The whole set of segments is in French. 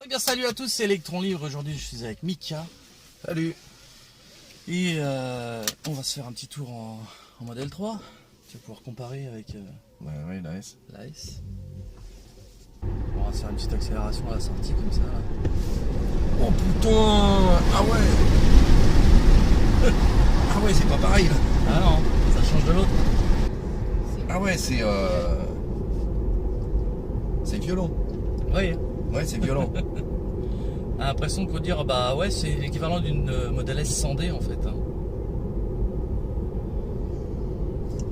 Eh bien salut à tous, c'est Electron Libre. Aujourd'hui je suis avec Mika. Salut. Et on va se faire un petit tour en modèle 3. Tu vas pouvoir comparer avec Ouais, la S. la S. On va se faire une petite accélération à la sortie comme ça. Là. Oh putain. Ah ouais. Ah ouais, c'est pas pareil là. Ah non, ça change de l'autre. Ah ouais, c'est violent. Oui. Ouais, c'est violent. On a l'impression qu'on dire bah ouais c'est l'équivalent d'une modèle S 100D en fait. Hein.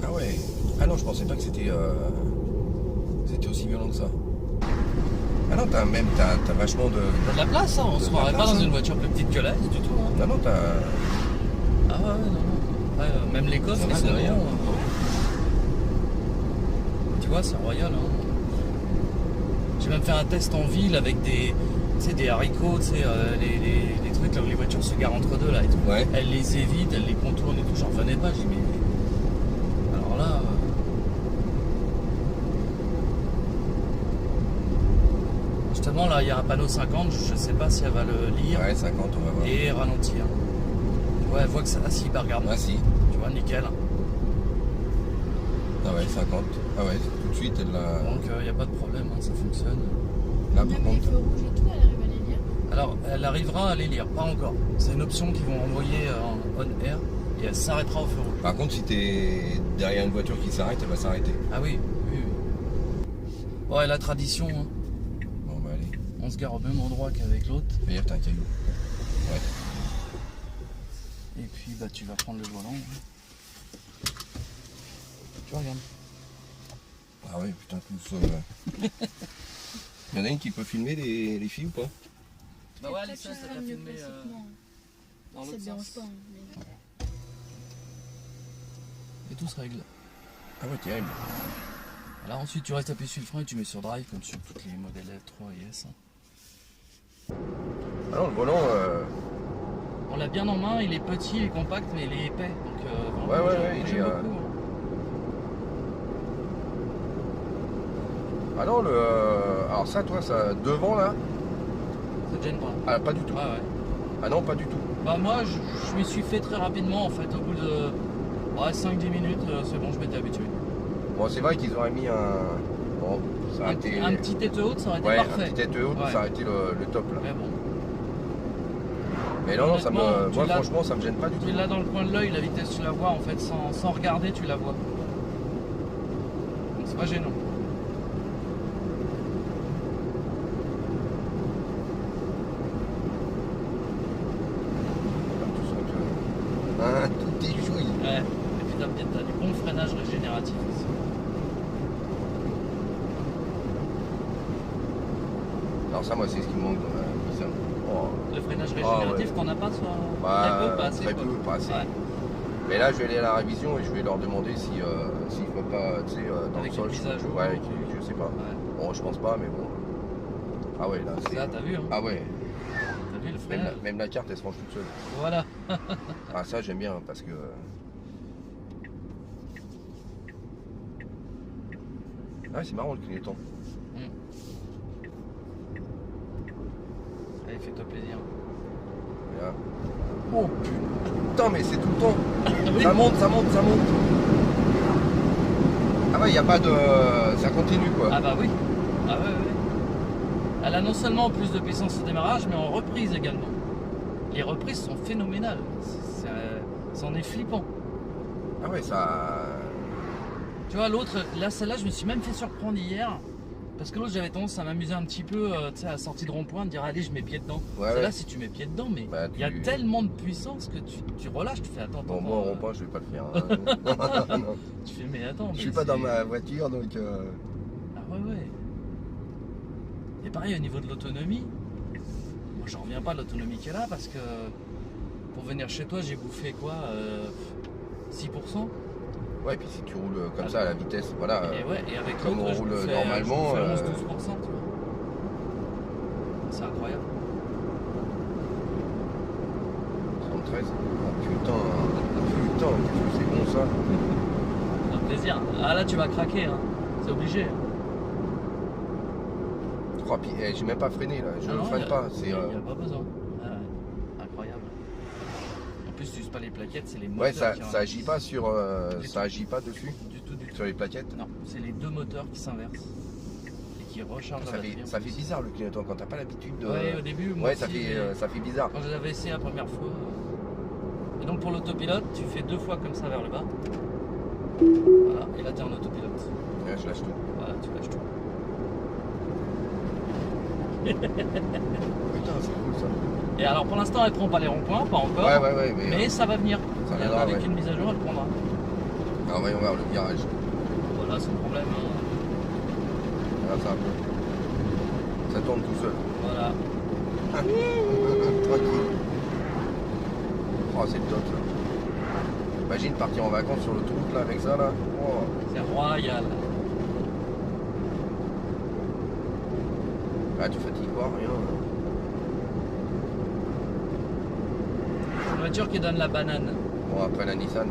Ah ouais. Ah non, je pensais pas que c'était aussi violent que ça. Ah non, t'as vachement de... T'as de la place, hein. On se croirait pas dans une voiture plus petite que la S du tout. Hein. Non, non, t'as... Ah ouais, non. Ouais, même les coffres, Ouais, ils sont derrière. bons, hein. Tu vois, c'est royal. Hein. J'ai même fait un test en ville avec des haricots, les trucs là où les voitures se garent entre deux là et tout. Ouais. Elle les évite, elle les contourne et tout. J'en revenais pas, j'ai dit mais. Alors là. Justement là il y a un panneau 50, je sais pas si elle va le lire. Ouais, 50, on va voir. Et ralentir. Ouais, elle voit que ça. Ah si, bah regarde. Ah si. Tu vois, nickel. Ah ouais, 50. Ah ouais, tout de suite, elle l'a... Donc il n'y a pas de problème, hein, ça fonctionne. Là, Même par les contre... feux rouges et tout, elle arrive à les lire. Alors, elle arrivera à les lire, pas encore. C'est une option qu'ils vont envoyer en on air et elle s'arrêtera au feu rouge. Par contre, si t'es derrière une voiture qui s'arrête, elle va s'arrêter. Ah oui, oui, oui. Ouais, la tradition, hein. Bon, bah allez. On se gare au même endroit qu'avec l'autre. D'ailleurs, t'as un caillou. Ouais. Et puis, bah, tu vas prendre le volant. Hein. Tu vois, regarde. Ah ouais, putain, tous... Il y en a une qui peut filmer les filles ou pas? Bah ouais, Après, Alissa, tu ça seras t'a mieux filmé pratiquement. dans Ça l'autre te dérange sens. pas. Hein, Et tout se règle. Ah ouais, terrible. Là, ensuite, tu restes appuyé sur le frein et tu mets sur drive, comme sur toutes les modèles 3 et S. Hein. Alors, le volant... On l'a bien en main, il est petit, il est compact, mais il est épais. Donc, vraiment, Ouais, moi, ouais, j'aime il est, beaucoup. Hein. Ah non, alors ça, toi, ça... Devant, là... Ça te gêne pas. Ah, pas du tout. Ouais, ouais. Ah non, pas du tout. Bah moi je m'y suis fait très rapidement en fait, au bout de 5-10 minutes, c'est bon, je m'étais habitué. Bon, c'est vrai qu'ils auraient mis un... Bon, ça a été... Un petit tête haute, ça aurait été Ouais, parfait. un petit tête haute, Ouais. ça aurait été le top, là. Mais bon, Mais non, non, ça me... Honnêtement, Moi, tu l'as- franchement, ça me gêne pas du tout. tu l'as dans le coin de l'œil, la vitesse tu la vois en fait, sans regarder tu la vois. Donc c'est pas gênant. Tu sens que... Ah, tout est joué. Ouais. Et puis t'as du bon freinage régénératif aussi. Alors ça, moi, c'est ce qui me manque dans la Nissan. Oh. Le freinage régénératif ouais. qu'on n'a pas soit Bah, très peu, pas assez. très quoi. peu, pas assez. Ouais. Mais là, je vais aller à la révision et je vais leur demander si s'ils ne font pas, tu sais, dans Avec le sol. une mise à jour. Ouais, je sais pas. Ouais. Bon, je pense pas, mais bon. Ah ouais, là, c'est... Ça t'as vu hein. Ah ouais, T'as vu le même freinage. même la carte, elle se range toute seule. Voilà. Ah ça, j'aime bien, parce que... Ah, c'est marrant le clignotant. Allez, fais-toi plaisir. Là. Oh putain, mais c'est tout le temps. Oui. Ça monte, ça monte, ça monte. Ah ouais, il n'y a pas de... Ça continue, quoi. Ah bah oui. Ah ouais, ouais. Elle a non seulement plus de puissance au démarrage, mais en reprise également. Les reprises sont phénoménales. C'en est flippant. Ah ouais, ça... Tu vois, l'autre, là, celle-là, je me suis même fait surprendre hier. Parce que l'autre, j'avais tendance à m'amuser un petit peu, tu sais, à la sortie de rond-point, de dire, allez, je mets pied dedans. Ouais, Celle-là, ouais. si tu mets pied dedans, mais Bah, il y a tu- tellement de puissance que tu relâches, tu fais, attends, Bon, attends. moi, en rond-point, je vais pas le faire. Hein. Non. Tu fais, mais attends. Je mais suis pas dans c'est- ma voiture, donc... Ah ouais, ouais. Et pareil, au niveau de l'autonomie, moi, j'en reviens pas de l'autonomie qu'elle a parce que pour venir chez toi, j'ai bouffé quoi 6%. Ouais, et puis si tu roules comme Ah, ça à la vitesse, voilà. Et ouais, et avec comme l'autre, on je roule bouffais, normalement, je bouffais 11-12%, tu vois. C'est incroyable. 73. Oh putain, putain, qu'est-ce que c'est bon ça. C'est un plaisir. Ah là, tu vas craquer, hein. C'est obligé. Oh, puis j'ai même pas freiné là, je Ah non, freine pas. Il n'y a pas besoin. Ah ouais, incroyable. En plus, tu uses pas les plaquettes, c'est les moteurs. Ouais, ça, qui ça agit pas sur. Du Ça tout. agit pas dessus, Du tout, du tout. sur les plaquettes. Non, c'est les deux moteurs qui s'inversent et qui rechargent la batterie. Ça fait bizarre le clignotant quand t'as pas l'habitude de. Ouais, au début, moi Ouais, aussi, ça fait bizarre. quand je l'avais essayé la première fois. Et donc pour l'autopilote, tu fais 2 fois comme ça vers le bas. Voilà, et là tu es en autopilote. Ouais, je lâche tout. Voilà, tu lâches tout. Putain, c'est cool ça. Et alors pour l'instant, elle prend pas les ronds-points, pas encore. Ouais, Mais ça va venir. ça viendra, Avec ouais. une mise à jour, elle prendra. Alors voyons voir le virage. Voilà, c'est le problème. Hein. Là, c'est un peu. Ça tourne tout seul. Voilà. Tranquille. Oh, c'est le top ça. Imagine partir en vacances sur l'autoroute là avec ça là. Oh. C'est royal. Ah, tu fatigues pas, rien. Une voiture qui donne la banane. Bon, après la Nissan.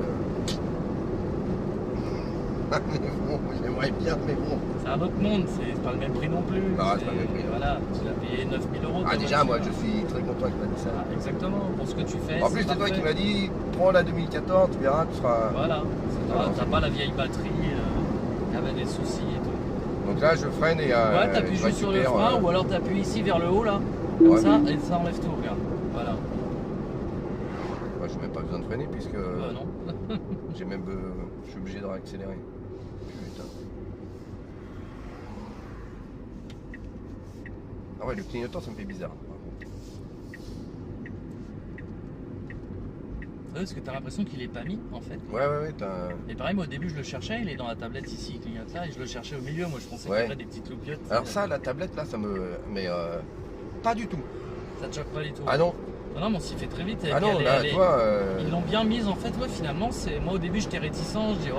Mais bon, j'aimerais bien, mais bon. C'est un autre monde, c'est pas le même prix non plus. Non, c'est pas le même prix. Voilà, tu l'as payé 9000 euros. Ah, ta déjà, moi voiture. je suis très content avec la Nissan. Ah, exactement, pour ce que tu fais. En plus, c'est toi qui m'as dit, prends la 2014, tu verras, tu seras. Voilà, Ah, t'as pas la vieille batterie qui avait des soucis et tout. Donc là, je freine et. Ouais, t'appuies je juste sur le récupère, frein ou alors t'appuies ici vers le haut là, comme Ouais, ça, mais- et ça enlève tout, regarde. Voilà. Moi, j'ai même pas besoin de freiner puisque Non. j'ai même. Je suis obligé de réaccélérer. Putain. Ah ouais, le clignotant, ça me fait bizarre. par contre. Ouais, parce que t'as l'impression qu'il est pas mis en fait. Ouais, t'as. Et pareil, moi au début je le cherchais, il est dans la tablette ici, il clignote là, et je le cherchais au milieu, moi je pensais qu'il y Ouais. avait des petites loupiottes. Alors, ça, la tablette là, ça me. Mais pas du tout. Ça te choque pas du tout. Ah non, Non, mais on s'y fait très vite. et ah puis non, elle est- là, elle est- toi. Ils l'ont bien mise en fait, ouais, finalement. Moi au début j'étais réticent, je dis ouais,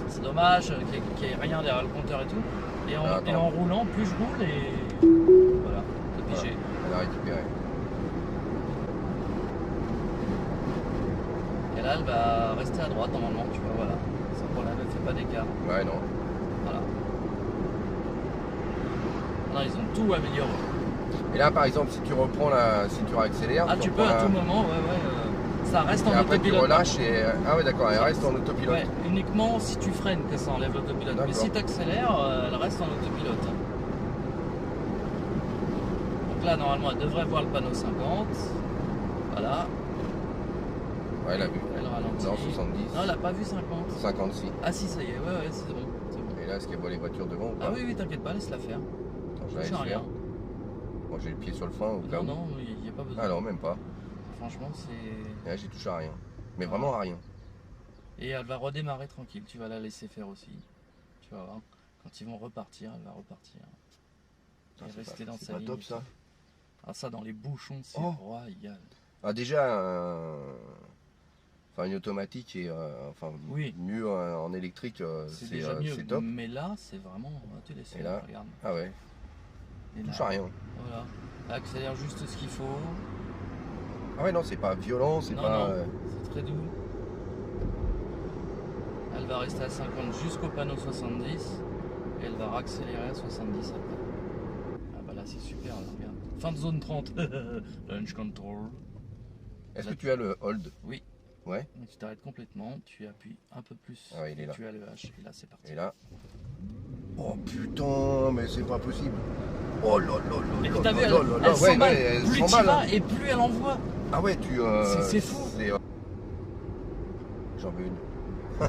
c'est dommage qu'il n'y ait rien derrière le compteur et tout. Et en, Ah, et en roulant, plus je roule et voilà, c'est pigé. Elle a récupéré. Et là elle va rester à droite normalement, tu vois, voilà. Sans problème, elle fait pas d'écart. Ouais, non. Voilà. Non, ils ont tout amélioré. Et là, par exemple, si tu reprends si tu réaccélères. Ah, tu peux reprends à la- tout moment, ça reste en Et après, tu autopilote. relâches et. Ah, ouais, d'accord, elle Ça- reste en autopilote. Ouais, uniquement si tu freines que ça enlève l'autopilote. Mais D'accord. si tu accélères, elle reste en autopilote. Donc là, normalement, elle devrait voir le panneau 50. Voilà, Ouais, elle a vu. elle ralentit. Non, 70. Non, elle n'a pas vu 50. 56. Ah si, ça y est, ouais, c'est bon. C'est bon. Et là, est-ce qu'elle voit les voitures devant ou pas? Ah oui, oui, t'inquiète pas, laisse-la faire. Attends, je vais Touche aller à le faire. rien. Moi, j'ai le pied sur le frein au cas Non, où. non, il n'y a pas besoin. Ah non, même pas. Franchement, c'est... Et là, j'ai touché à rien. Mais vraiment à rien. Et elle va redémarrer tranquille, tu vas la laisser faire aussi. Tu vas voir, quand ils vont repartir, elle va repartir. Ça, Et c'est rester pas- dans c'est sa pas ligne. top ça. Ah ça, dans les bouchons, c'est Oh. royal. Ah, déjà, enfin, une automatique et enfin, Oui. mieux en électrique, C'est c'est déjà mieux, c'est top. mais là, c'est vraiment... Tu laisses Et faire, là, regarde. Ah ouais, Et touche là, à rien. voilà. Elle accélère juste ce qu'il faut. Ah ouais, non, c'est pas violent, c'est Non, pas. non. C'est très doux. Elle va rester à 50 jusqu'au panneau 70 et elle va accélérer à 70 après. Ah bah là c'est super, là, regarde. Fin de zone 30. Launch control. Est-ce que tu as le hold? Oui. Ouais. Donc tu t'arrêtes complètement, tu appuies un peu plus. Ah ouais, il est là. Tu as le H et là c'est parti. Et là. Oh putain, mais c'est pas possible. Oh là là Et là puis t'as là vu, là là elle là. Ouais, s'emballe. ouais, elle Plus tu s'emballe, vas hein. et plus elle envoie. Ah ouais, tu. C'est fou. J'en veux une. Bah,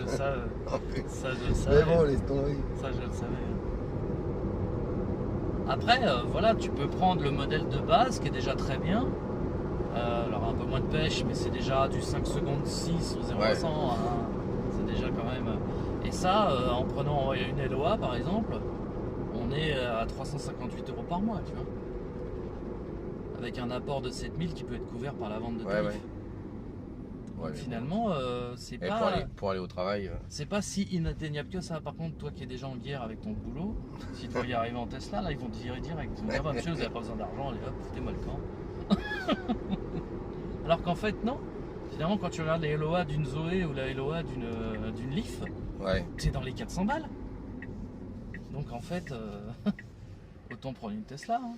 ça je le savais. Mais bon, laisse tomber. Ça, je le savais. Après, voilà, tu peux prendre le modèle de base qui est déjà très bien. Alors, un peu moins de pêche, mais c'est déjà du 5 secondes 6 au 0 à 100. Hein. C'est déjà quand même. Et ça, en prenant une LOA par exemple, on est à 358 € par mois, tu vois. Avec un apport de 7000 qui peut être couvert par la vente de tarif. Ouais. Donc, Ouais, finalement, c'est et pas. pour aller au travail. C'est pas si inatteignable que ça. Par contre, toi qui es déjà en guerre avec ton boulot, si tu veux y arriver en Tesla, là, ils vont te virer direct. Ils vont dire, bah, monsieur, vous n'avez pas besoin d'argent, allez hop, foutez-moi le camp. Alors qu'en fait, non. Finalement, quand tu regardes les LOA d'une Zoé ou la LOA d'une Leaf, Ouais. c'est dans les 400 balles. Donc en fait, autant prendre une Tesla. Hein.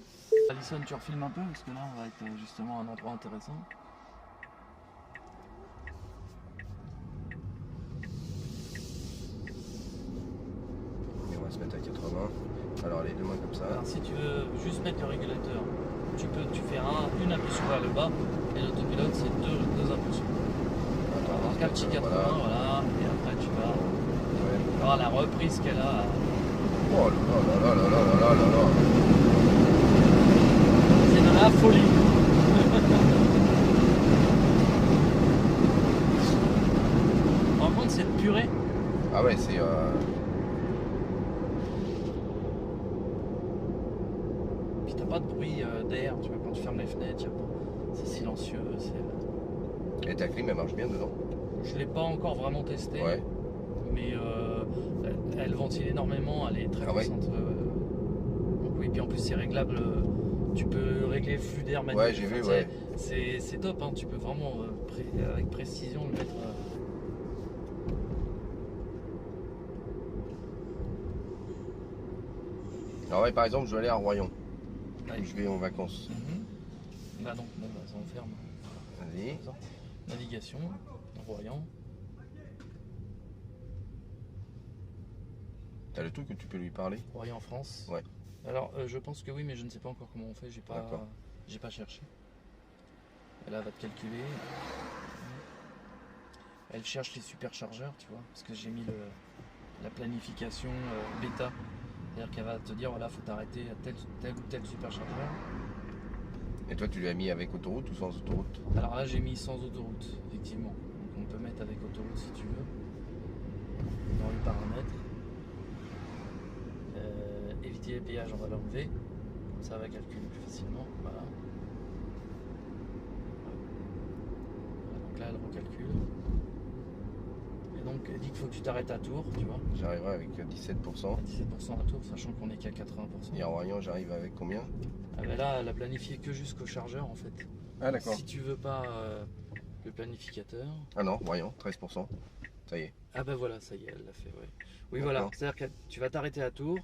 Alison, tu refilmes un peu parce que là on va être justement à un endroit intéressant. Et on va se mettre à 80. Alors les deux mains comme ça. Alors si tu veux juste mettre le régulateur, tu fais une impulsion vers le bas et l'autopilote c'est deux impulsions. Alors un petit 80, voilà, et après tu vas voir la reprise qu'elle a. Oh là là là là là là là là là. C'est de la folie. Par contre cette purée. Ah ouais, c'est... Puis t'as pas de bruit d'air, tu vois, quand tu fermes les fenêtres, c'est silencieux. Et ta clim elle marche bien dedans? Je l'ai pas encore vraiment testé. Ouais. Mais elle ventile énormément, elle est très puissante. Donc oui, puis en plus c'est réglable, tu peux régler le flux d'air Ouais, j'ai vu, ouais. C'est top, hein, tu peux vraiment avec précision le mettre. Alors ouais, par exemple, je vais aller à Royan. Ouais. Je vais en vacances. Bah non, bon bah ça on ferme. Vas-y. Navigation, Royan. T'as le truc que tu peux lui parler? Royan France. Ouais. Alors je pense que oui, mais je ne sais pas encore comment on fait, j'ai pas cherché. Et là elle va te calculer. Elle cherche les superchargeurs, tu vois, parce que j'ai mis la planification bêta. C'est-à-dire qu'elle va te dire voilà, faut t'arrêter à tel ou tel superchargeur. Et toi tu l'as mis avec autoroute ou sans autoroute? Alors là j'ai mis sans autoroute, effectivement. Donc on peut mettre avec autoroute si tu veux. Dans les paramètres. Éviter les péages, on va l'enlever. Comme ça, va calculer plus facilement. Voilà. Donc là, elle recalcule. Et donc, elle dit qu'il faut que tu t'arrêtes à Tours, tu vois. J'arriverai avec 17%. 17% à Tours, sachant qu'on est qu'à 80%. Et à Royan, j'arrive avec combien? Ah ben là, elle a planifié que jusqu'au chargeur, en fait. Ah d'accord. Si tu veux pas le planificateur... Ah non, Royan, 13%. Ça y est. Ah ben voilà, ça y est, elle l'a fait, ouais. Oui, voilà. C'est-à-dire que tu vas t'arrêter à Tours.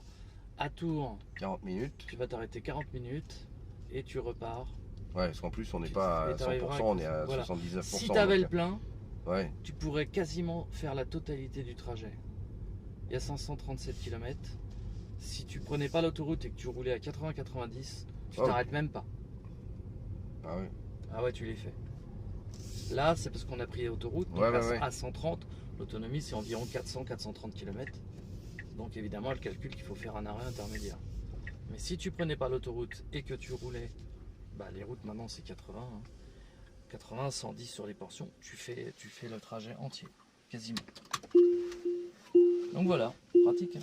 À Tours, 40 minutes. Tu vas t'arrêter 40 minutes et tu repars. Ouais, parce qu'en plus, on n'est pas à 100%, on est à 79%. Si tu avais le plein, ouais. tu pourrais quasiment faire la totalité du trajet. Il y a 537 km. Si tu prenais pas l'autoroute et que tu roulais à 80-90, tu t'arrêtes même pas. Ah ouais. Ah ouais, tu l'as fait. Là, c'est parce qu'on a pris l'autoroute. Donc à 130, l'autonomie c'est environ 400-430 km. Donc évidemment, elle calcule qu'il faut faire un arrêt intermédiaire. Mais si tu prenais pas l'autoroute et que tu roulais, bah les routes maintenant c'est 80, hein. 80, 110 sur les portions, tu fais le trajet entier, quasiment. Donc voilà, pratique. Hein.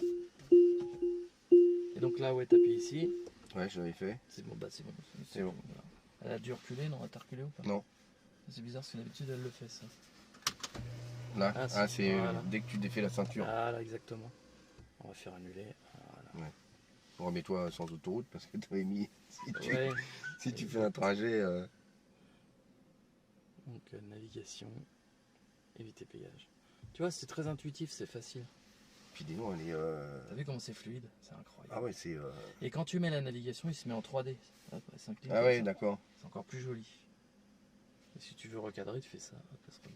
Et donc là, ouais, t'appuies ici. Ouais, je l'avais fait. C'est bon, bah c'est bon. C'est bon. Voilà. Elle a dû reculer, non? Elle t'a reculé ou pas? Non. C'est bizarre parce que d'habitude elle le fait ça. Là, c'est voilà. Dès que tu défais la ceinture. Voilà, exactement. On va faire annuler. Voilà. Ouais. Remets-toi sans autoroute parce que tu avais mis. Si tu fais un trajet. Donc navigation, éviter péage. Tu vois, c'est très intuitif, c'est facile. Puis dis donc, elle est. T'as vu comment c'est fluide? C'est incroyable. Ah ouais, c'est. Et quand tu mets la navigation, il se met en 3D. Hop, ah ouais, d'accord. C'est encore plus joli. Et si tu veux recadrer, tu fais ça. Hop, putain.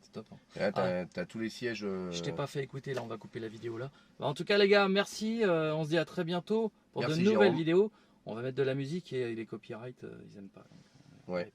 C'est top. Hein. Et là, t'as tous les sièges. Je t'ai pas fait écouter, là, on va couper la vidéo là. Bah, en tout cas, les gars, merci. On se dit à très bientôt pour de nouvelles vidéos. On va mettre de la musique et les copyrights, ils aiment pas. Donc, ouais.